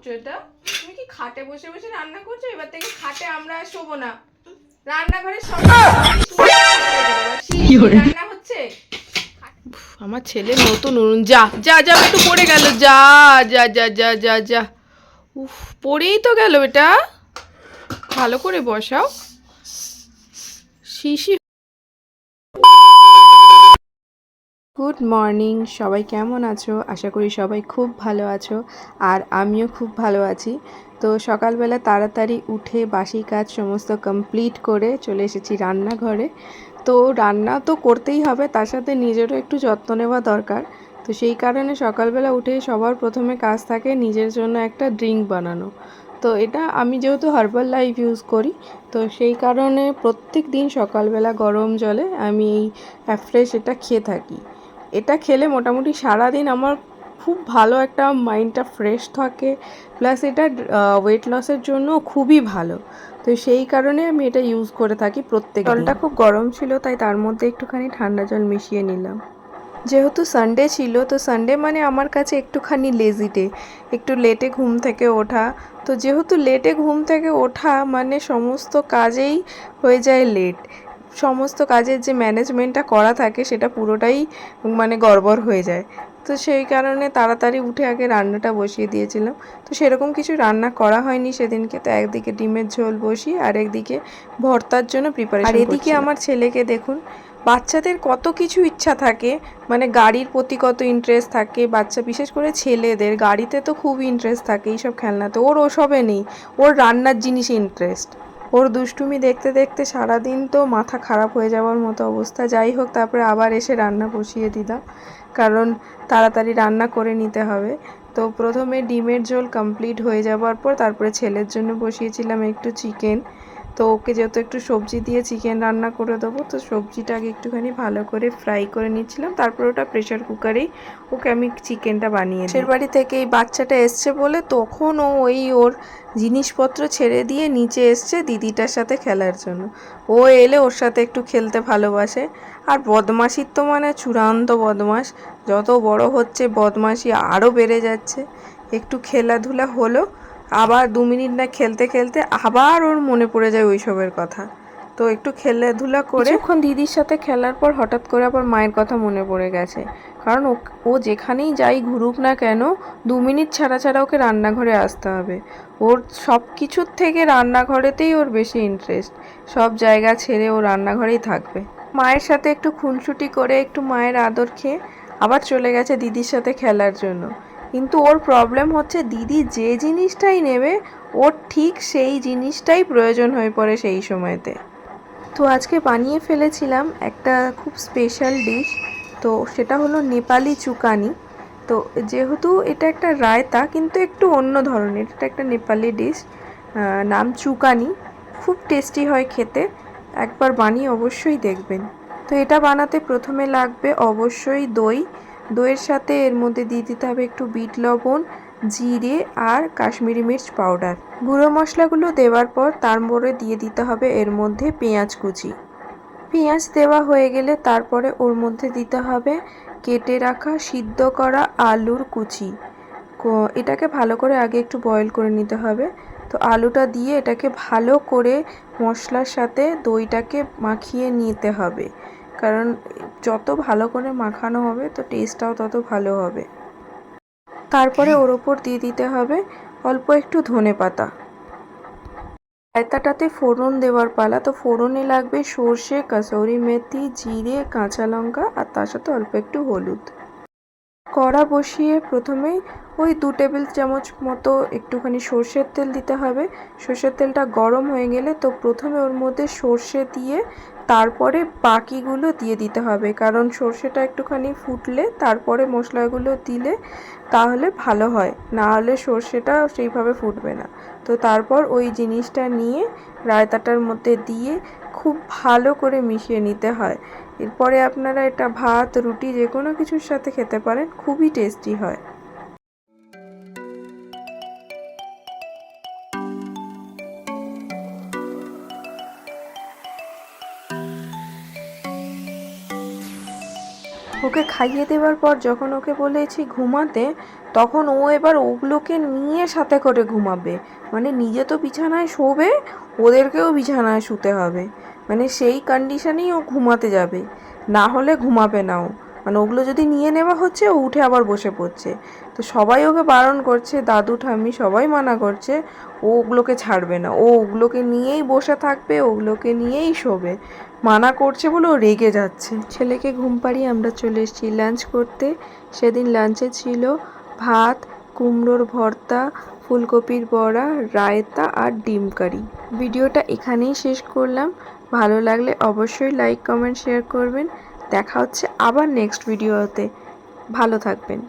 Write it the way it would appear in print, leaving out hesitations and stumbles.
করছো এটা? তুমি কি খাটে বসে বসে রান্না করছো? এবার থেকে খাটে আমরা শোবো না, রান্নাঘরে রান্না হচ্ছে। আমার ছেলে নতুন উনুন, যা যা যা একটু পড়ে গেল, যা যা যা যা যা যা। উফ, পড়েই তো গেল এটা। ভালো করে বসাও। শিশি। গুড মর্নিং, সবাই কেমন আছো? আশা করি সবাই খুব ভালো আছো, আর আমিও খুব ভালো আছি। তো সকালবেলা তাড়াতাড়ি উঠে বাসি কাজ সমস্ত কমপ্লিট করে চলে এসেছি রান্নাঘরে। তো রান্না তো করতেই হবে, তার সাথে নিজেরও একটু যত্ন নেওয়া দরকার। তো সেই কারণে সকালবেলা উঠে সবার প্রথমে কাজ থাকে নিজের জন্য একটা ড্রিঙ্ক বানানো। তো এটা আমি যেহেতু হার্বাল লাইফ ইউজ করি, তো সেই কারণে প্রত্যেক দিন সকালবেলা গরম জলে আমি এই অ্যাফ্রেশ এটা খেয়ে থাকি। এটা খেলে মোটামুটি সারাদিন আমার খুব ভালো, একটা মাইন্ডটা ফ্রেশ থাকে, প্লাস এটা ওয়েট লসের জন্য খুবই ভালো। তো সেই কারণে আমি এটা ইউজ করে থাকি প্রত্যেক দিন। জলটা খুব গরম ছিল, তাই তার মধ্যে একটুখানি ঠান্ডা জল মিশিয়ে নিলাম। যেহেতু সানডে ছিল, তো সানডে মানে আমার কাছে একটুখানি লেজি ডে, একটু লেটে ঘুম থেকে ওঠা। তো যেহেতু লেটে ঘুম থেকে ওঠা মানে সমস্ত কাজেই হয়ে যায় লেট, সমস্ত কাজের যে ম্যানেজমেন্টটা করা থাকে সেটা পুরোটাই মানে গড়বড় হয়ে যায়। তো সেই কারণে তাড়াতাড়ি উঠে আগে রান্নাটা বসিয়ে দিয়েছিলাম। তো সেরকম কিছু রান্না করা হয়নি সেদিনকে, তো একদিকে ডিমের ঝোল বসিয়ে আর একদিকে ভর্তার জন্য প্রিপারেশন করছিলাম। আর এদিকে আমার ছেলেকে দেখুন, বাচ্চাদের কত কিছু ইচ্ছা থাকে, মানে গাড়ির প্রতি কত ইন্টারেস্ট থাকে বাচ্চা, বিশেষ করে ছেলেদের গাড়িতে তো খুব ইন্টারেস্ট থাকে এইসব খেলনাতে। ওর ওসবে নেই, ওর রান্নার জিনিসে ইন্টারেস্ট। ওর দুষ্টুমি দেখতে দেখতে সারাদিন তো মাথা খারাপ হয়ে যাওয়ার মতো অবস্থা। যাই হোক, তারপরে আবার এসে রান্না বসিয়ে দিলাম, কারণ তাড়াতাড়ি রান্না করে নিতে হবে। তো প্রথমে ডিমের ঝোল কমপ্লিট হয়ে যাওয়ার পর তারপরে ছেলের জন্য বসিয়েছিলাম একটু চিকেন। তো ওকে যেহেতু একটু সবজি দিয়ে চিকেন রান্না করে দেবো, তো সবজিটাকে একটুখানি ভালো করে ফ্রাই করে নিচ্ছিলাম, তারপর ওটা প্রেশার কুকারেই ওকে আমি চিকেনটা বানিয়ে দিই। বাড়ি থেকে এই বাচ্চাটা এসছে বলে তখন ও ওর জিনিসপত্র ছেড়ে দিয়ে নিচে এসছে দিদিটার সাথে খেলার জন্য। ও এলে ওর সাথে একটু খেলতে ভালোবাসে। আর বদমাশির তো মানে চূড়ান্ত বদমাশ, যত বড় হচ্ছে বদমাশি আরও বেড়ে যাচ্ছে। একটু খেলাধুলা হলো, আবার 2 মিনিট না খেলতে খেলতে আবার ওর মনে পড়ে যায় ওইসবের কথা। তো একটু খেলাধুলা করে কিছুক্ষণ দিদির সাথে খেলার পর হঠাৎ করে আবার মায়ের কথা মনে পড়ে গেছে, কারণ ও যেখানেই যাই ঘুরুক না কেন 2 মিনিট ছাড়া ছাড়া ওকে রান্নাঘরে আসতে হবে। ওর সব কিছুর থেকে রান্নাঘরেতেই ওর বেশি ইন্টারেস্ট, সব জায়গা ছেড়ে ও রান্নাঘরেই থাকবে। মায়ের সাথে একটু খুনসুটি করে একটু মায়ের আদর খেয়ে আবার চলে গেছে দিদির সাথে খেলার জন্য। কিন্তু ওর প্রবলেম হচ্ছে দিদি যে জিনিসটাই নেবে ওর ঠিক সেই জিনিসটাই প্রয়োজন হয়ে পড়ে সেই সময়তে। তো আজকে বানিয়ে ফেলেছিলাম একটা খুব স্পেশাল ডিশ, তো সেটা হলো নেপালি চুকানি। তো যেহেতু এটা একটা রায়তা কিন্তু একটু অন্য ধরনের, এটা একটা নেপালি ডিশ, নাম চুকানি। খুব টেস্টি হয় খেতে, একবার বানিয়ে অবশ্যই দেখবেন। তো এটা বানাতে প্রথমে লাগবে অবশ্যই দই। দইয়ের সাথে এর মধ্যে দিয়ে দিতে হবে একটু বিট লবণ, জিরে আর কাশ্মীরি মির্চ পাউডার। গুঁড়ো মশলাগুলো দেওয়ার পর তারপরে দিয়ে দিতে হবে এর মধ্যে পেঁয়াজ কুচি। পেঁয়াজ দেওয়া হয়ে গেলে তারপরে ওর মধ্যে দিতে হবে কেটে রাখা সিদ্ধ করা আলুর কুচি। এটাকে ভালো করে আগে একটু বয়েল করে নিতে হবে। তো আলুটা দিয়ে এটাকে ভালো করে মশলার সাথে দইটাকে মাখিয়ে নিতে হবে, কারণ যত ভালো করে মাখানো হবে তো টেস্টটাও তত ভালো হবে। তারপরে ওর ওপর দিয়ে দিতে হবে অল্প একটু ধনেপাতা। রায়তাটাতে ফোড়ন দেওয়ার পালা। তো ফোড়নে লাগবে সর্ষে, কাসুরি মেথি, জিরে, কাঁচা লঙ্কা আর তার সাথে অল্প একটু হলুদ। কড়া বসিয়ে প্রথমেই ওই 2 টেবিল চামচ মতো একটুখানি সর্ষের তেল দিতে হবে। সর্ষের তেলটা গরম হয়ে গেলে তো প্রথমে ওর মধ্যে সর্ষে দিয়ে তারপরে বাকিগুলো দিয়ে দিতে হবে, কারণ সর্ষেটা একটুখানি ফুটলে তারপরে মশলাগুলো দিলে তাহলে ভালো হয়, না হলে সর্ষেটা সেইভাবে ফুটবে না। তো তারপর ওই জিনিসটা নিয়ে রায়তাটার মধ্যে দিয়ে খুব ভালো করে মিশিয়ে নিতে হয়। এরপরে আপনারা এটা ভাত, রুটি যে কোনো কিছুর সাথে খেতে পারেন, খুবই টেস্টি হয়। ওকে খাইয়ে দেওয়ার পর যখন ওকে বলেছি ঘুমাতে, তখন ও এবার ওগুলোকে নিয়ে সাথে করে ঘুমাবে। মানে নিজে তো বিছানায় শোবে, ওদেরকেও বিছানায় শুতে হবে। মানে সেই কন্ডিশনেই ও ঘুমাতে যাবে, না হলে ঘুমাবে না ও। মানে ওগুলো যদি নিয়ে নেওয়া হচ্ছে, ও উঠে আবার বসে পড়ছে। তো সবাই ওকে বারণ করছে, দাদু ঠাম্মি সবাই মানা করছে, ও ওগুলোকে ছাড়বে না, ও ওগুলোকে নিয়েই বসে থাকবে, ওগুলোকে নিয়েই শোবে। মানা করছে বলে ও রেগে যাচ্ছে। ছেলেকে ঘুম পাড়িয়ে আমরা চলে এসেছি লাঞ্চ করতে। সেদিন লাঞ্চে ছিল ভাত, কুমড়োর ভর্তা, ফুলকপির বড়া, রায়তা আর ডিম কারি। ভিডিওটা এখানেই শেষ করলাম। ভালো লাগলে অবশ্যই লাইক, কমেন্ট, শেয়ার করবেন। দেখা হচ্ছে আবার নেক্সট ভিডিওতে। ভালো থাকবেন।